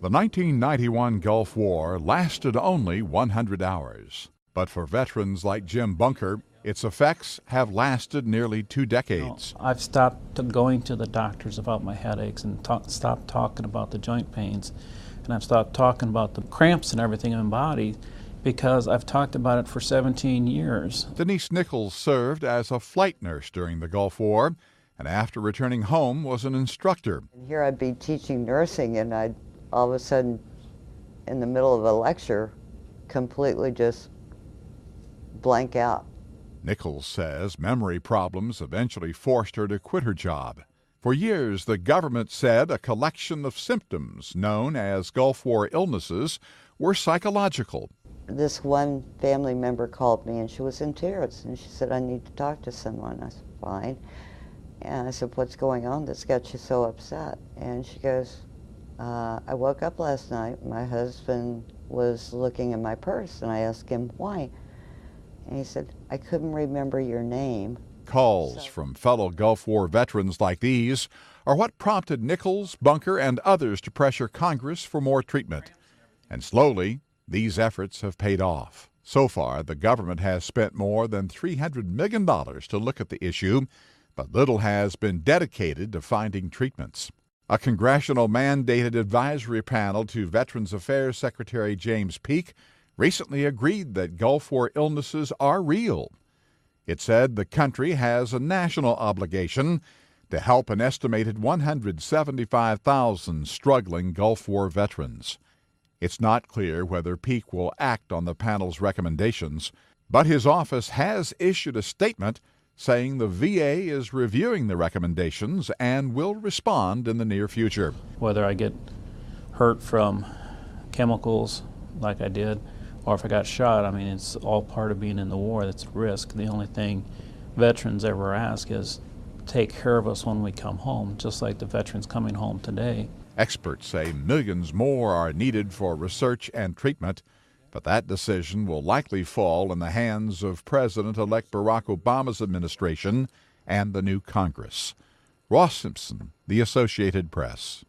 The 1991 Gulf War lasted only 100 hours. But for veterans like Jim Bunker, its effects have lasted nearly 2 decades. I've stopped going to the doctors about my headaches and stopped talking about the joint pains. And I've stopped talking about the cramps and everything in my body because I've talked about it for 17 years. Denise Nichols served as a flight nurse during the Gulf War, and after returning home was an instructor. Here I'd be teaching nursing, and I'd all of a sudden, in the middle of a lecture, completely just blank out. Nichols says memory problems eventually forced her to quit her job. For years, the government said a collection of symptoms known as Gulf War illnesses were psychological. This one family member called me, and she was in tears, and she said, "I need to talk to someone." I said, "Fine." And I said, "What's going on that's got you so upset?" And she goes, I woke up last night, my husband was looking in my purse, and I asked him why. And he said, "I couldn't remember your name." Calls from fellow Gulf War veterans like these are what prompted Nichols, Bunker, and others to pressure Congress for more treatment. And slowly, these efforts have paid off. So far, the government has spent more than $300 million to look at the issue, but little has been dedicated to finding treatments. A congressional mandated advisory panel to Veterans Affairs Secretary James Peake recently agreed that Gulf War illnesses are real. It said the country has a national obligation to help an estimated 175,000 struggling Gulf War veterans. It's not clear whether Peake will act on the panel's recommendations, but his office has issued a statement saying the VA is reviewing the recommendations and will respond in the near future. Whether I get hurt from chemicals like I did, or if I got shot, I mean, it's all part of being in the war. That's a risk. The only thing veterans ever ask is take care of us when we come home, just like the veterans coming home today. Experts say millions more are needed for research and treatment, but that decision will likely fall in the hands of President-elect Barack Obama's administration and the new Congress. Ross Simpson, The Associated Press.